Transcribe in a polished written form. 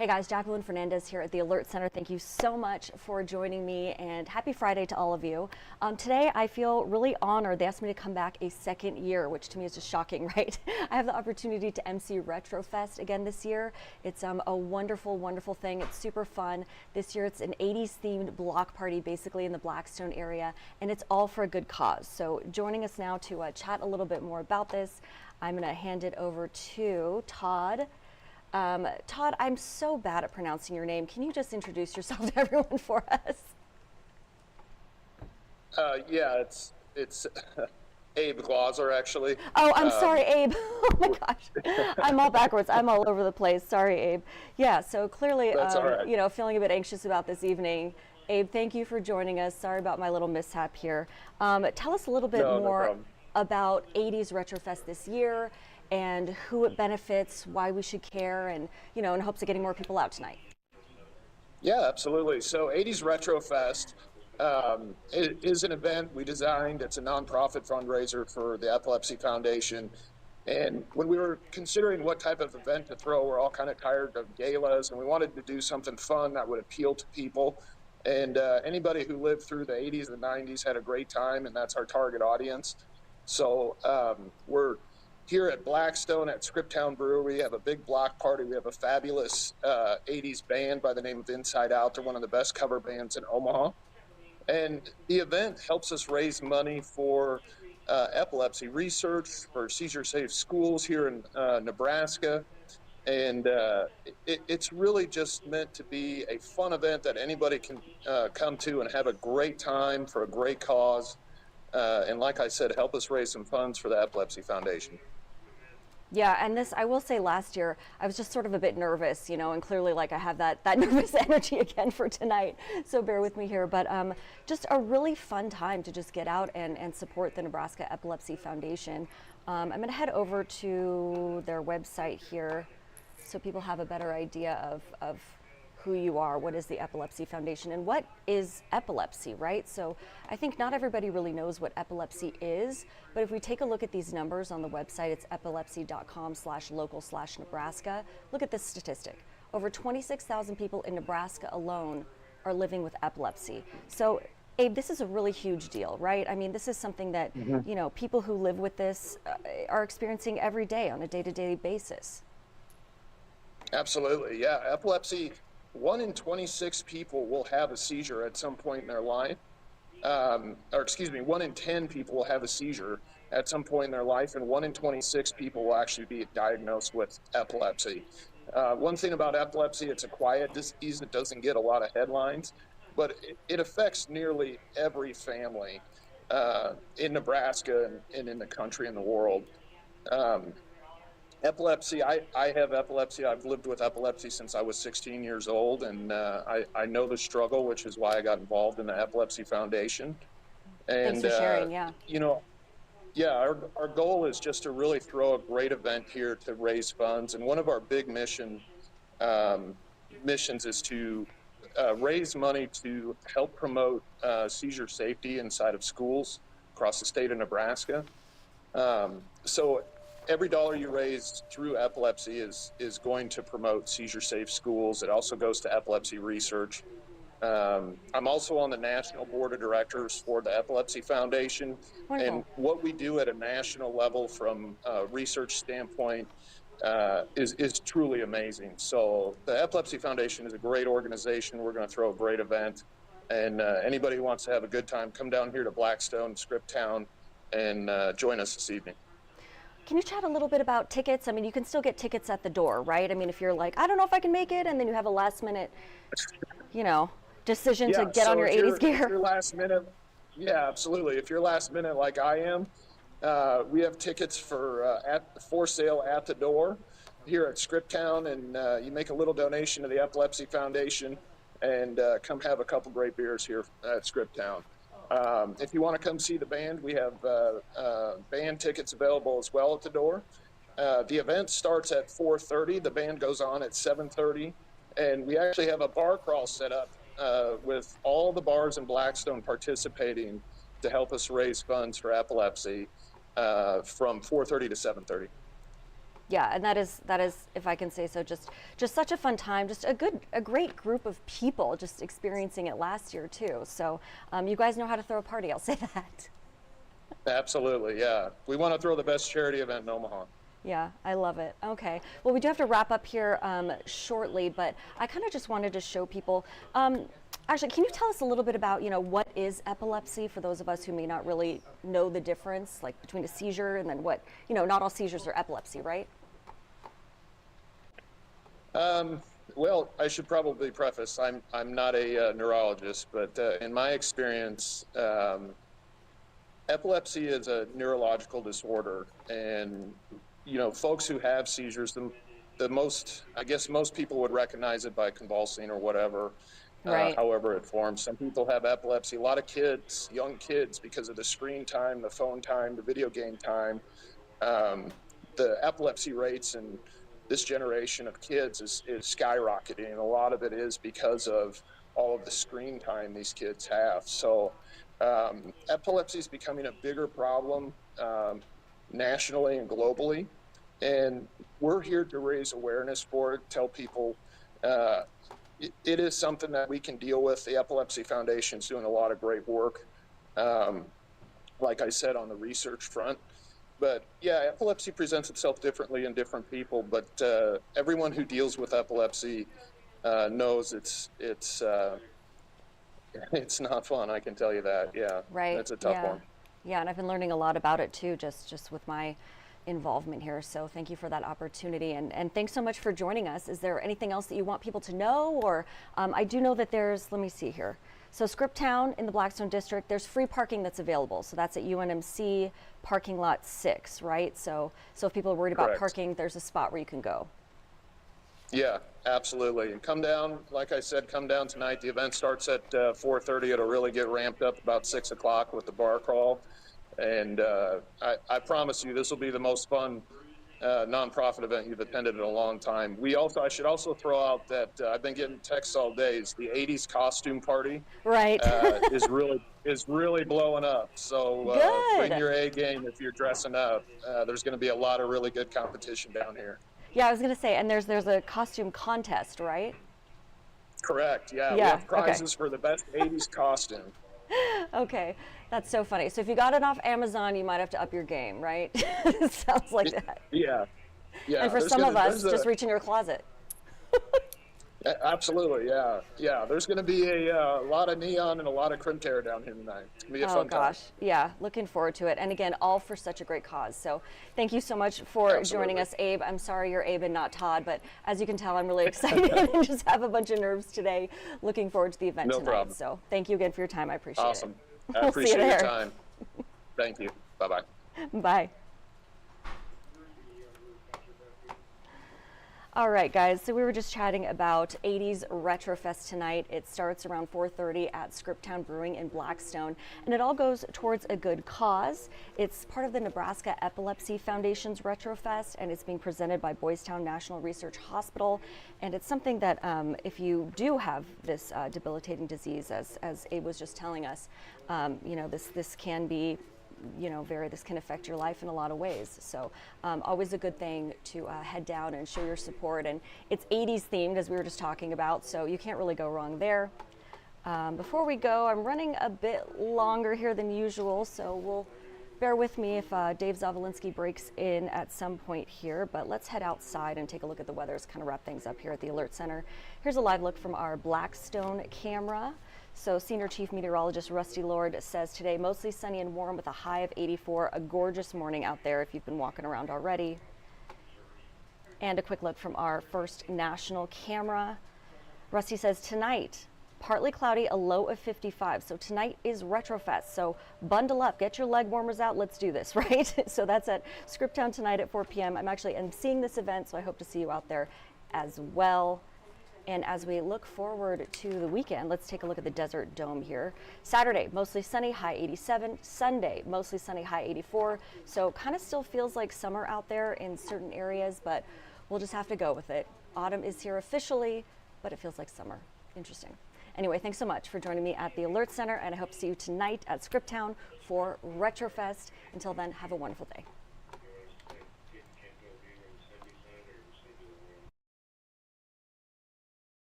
Hey guys, Jacqueline Fernandez here at the Alert Center. Thank you so much for joining me, and happy Friday to all of you. Today I feel really honored. They asked me to come back a second year, which to me is just shocking, right? I have the opportunity to MC Retrofest again this year. It's a wonderful, wonderful thing. It's super fun. This year it's an 80s themed block party basically in the Blackstone area, and it's all for a good cause. So joining us now to chat a little bit more about this, I'm going to hand it over to Todd. Todd, I'm so bad at pronouncing your name. Can you just introduce yourself to everyone for us? Yeah, it's Abe Glosser, actually. Oh, I'm sorry, Abe. Oh my gosh, I'm all backwards. I'm all over the place. Sorry, Abe. Yeah, so clearly, That's all right. you know, feeling a bit anxious about this evening. Abe, thank you for joining us. Sorry about my little mishap here. Tell us a little bit more about 80s Retrofest this year, and who it benefits, why we should care, and, you know, in hopes of getting more people out tonight. Yeah, absolutely. So 80s Retrofest is an event we designed. It's a nonprofit fundraiser for the Epilepsy Foundation. And when we were considering what type of event to throw, we're all kind of tired of galas, and we wanted to do something fun that would appeal to people. And anybody who lived through the 80s and 90s had a great time, and that's our target audience. So we're here at Blackstone at Scriptown Brewery. We have a big block party. We have a fabulous 80s band by the name of Inside Out. They're one of the best cover bands in Omaha. And the event helps us raise money for epilepsy research, for seizure-safe schools here in Nebraska. And it's really just meant to be a fun event that anybody can come to and have a great time for a great cause. And like I said, help us raise some funds for the Epilepsy Foundation. Yeah, and this, I will say, last year, I was just sort of a bit nervous, you know, and clearly, like, I have that nervous energy again for tonight, so bear with me here. But just a really fun time to just get out and support the Nebraska Epilepsy Foundation. I'm going to head over to their website here so people have a better idea of who you are, what is the Epilepsy Foundation, and what is epilepsy, right? So I think not everybody really knows what epilepsy is, but if we take a look at these numbers on the website, it's epilepsy.com/local/Nebraska. Look at this statistic. Over 26,000 people in Nebraska alone are living with epilepsy. So Abe, this is a really huge deal, right? I mean, this is something that, you know, people who live with this are experiencing every day on a day-to-day basis. Absolutely, yeah. Epilepsy, 1 in 26 people will have a seizure at some point in their life. Or excuse me, 1 in 10 people will have a seizure at some point in their life, and 1 in 26 people will actually be diagnosed with epilepsy. One thing about epilepsy, it's a quiet disease that doesn't get a lot of headlines, but it affects nearly every family in Nebraska and in the country and the world. Epilepsy, I have epilepsy. I've lived with epilepsy since I was 16 years old, and I know the struggle, which is why I got involved in the Epilepsy Foundation. And, thanks for sharing, yeah. You know, yeah, our goal is just to really throw a great event here to raise funds. And one of our big missions is to raise money to help promote seizure safety inside of schools across the state of Nebraska. So every dollar you raise through epilepsy is going to promote seizure-safe schools. It also goes to epilepsy research. I'm also on the national board of directors for the Epilepsy Foundation. Wonderful. And what we do at a national level from a research standpoint is truly amazing. So the Epilepsy Foundation is a great organization. We're going to throw a great event. And anybody who wants to have a good time, come down here to Blackstone, Scriptown, and join us this evening. Can you chat a little bit about tickets? I mean, you can still get tickets at the door, right? I mean, if you're like, I don't know if I can make it, and then you have a last minute, you know, decision to get on your 80s gear. If you're last minute, yeah, absolutely. If you're last minute like I am, we have tickets for sale at the door here at Scriptown, and you make a little donation to the Epilepsy Foundation and come have a couple great beers here at Scriptown. If you want to come see the band, we have band tickets available as well at the door. The event starts at 4:30. The band goes on at 7:30. And we actually have a bar crawl set up with all the bars in Blackstone participating to help us raise funds for epilepsy from 4:30 to 7:30. Yeah, and that is, if I can say so, just such a fun time, just a great group of people just experiencing it last year too. So you guys know how to throw a party, I'll say that. Absolutely, yeah. We want to throw the best charity event in Omaha. Yeah, I love it. Okay, well, we do have to wrap up here shortly, but I kind of just wanted to show people. Actually, can you tell us a little bit about, what is epilepsy for those of us who may not really know the difference, like between a seizure and then what, not all seizures are epilepsy, right? Well, I should probably preface, I'm not a neurologist, but in my experience, epilepsy is a neurological disorder, and folks who have seizures, the most, I guess most people would recognize it by convulsing or whatever, Right. however it forms. Some people have epilepsy. A lot of kids, young kids, because of the screen time, the phone time, the video game time, the epilepsy rates in this generation of kids is skyrocketing. And a lot of it is because of all of the screen time these kids have. So epilepsy is becoming a bigger problem nationally and globally. And we're here to raise awareness for it, tell people it is something that we can deal with. The Epilepsy Foundation is doing a lot of great work, like I said, on the research front. But yeah, epilepsy presents itself differently in different people, but everyone who deals with epilepsy knows it's not fun, I can tell you that. Yeah, Right. it's a tough Yeah. one. Yeah, and I've been learning a lot about it too, just with my involvement here. So thank you for that opportunity, and thanks so much for joining us. Is there anything else that you want people to know? Or I do know that there's, let me see here. So Scriptown in the Blackstone district, there's free parking that's available. So that's at UNMC parking lot 6, right? So if people are worried about Correct. parking, there's a spot where you can go. Yeah, absolutely. And come down, like I said, come down tonight. The event starts at 4:30. It'll really get ramped up about 6 o'clock with the bar crawl. And I promise you, this will be the most fun nonprofit event you've attended in a long time. I should also throw out that I've been getting texts all day. The 80s costume party Right. is really blowing up. So bring Good. your A game if you're dressing up. There's going to be a lot of really good competition down here. Yeah, I was going to say, and there's a costume contest, right? Correct. Yeah, we Yeah, have prizes for the best 80s costume. Okay, that's so funny. So if you got it off Amazon, you might have to up your game, right? It sounds like that. Yeah. Yeah. And for some of us, just reach in your closet. Absolutely, yeah. Yeah, there's going to be a lot of neon and a lot of crimp tear down here tonight. It's going to be a fun Gosh, time. yeah, looking forward to it. And again, all for such a great cause. So thank you so much for Absolutely. joining us, Abe. I'm sorry you're Abe and not Todd, but as you can tell, I'm really excited and just have a bunch of nerves today. Looking forward to the event No tonight. problem. So thank you again for your time. I appreciate Awesome. it. I We'll see you appreciate your there. time. Thank you. Bye-bye. Bye. All right, guys, so we were just chatting about 80s Retrofest tonight. It starts around 4:30 at Scriptown Brewing in Blackstone, and it all goes towards a good cause. It's part of the Nebraska Epilepsy Foundation's Retrofest, and it's being presented by Boys Town National Research Hospital. And it's something that if you do have this debilitating disease, as Abe was just telling us, this can be this can affect your life in a lot of ways. So always a good thing to head down and show your support. And it's 80s themed, as we were just talking about, so you can't really go wrong there. Before we go, I'm running a bit longer here than usual, so we'll bear with me if Dave Zavolinsky breaks in at some point here, but let's head outside and take a look at the weather to kind of wrap things up here at the Alert Center. Here's a live look from our Blackstone camera. So Senior Chief Meteorologist Rusty Lord says today mostly sunny and warm with a high of 84, a gorgeous morning out there if you've been walking around already. And a quick look from our first national camera. Rusty says tonight, partly cloudy, a low of 55. So tonight is Retrofest. So bundle up, get your leg warmers out. Let's do this, right? So that's at Scriptown tonight at 4 p.m. I'm seeing this event, so I hope to see you out there as well. And as we look forward to the weekend, let's take a look at the Desert Dome here. Saturday, mostly sunny, high 87. Sunday, mostly sunny, high 84. So kind of still feels like summer out there in certain areas, but we'll just have to go with it. Autumn is here officially, but it feels like summer. Interesting. Anyway, thanks so much for joining me at the Alert Center, and I hope to see you tonight at Scriptown for Retrofest. Until then, have a wonderful day.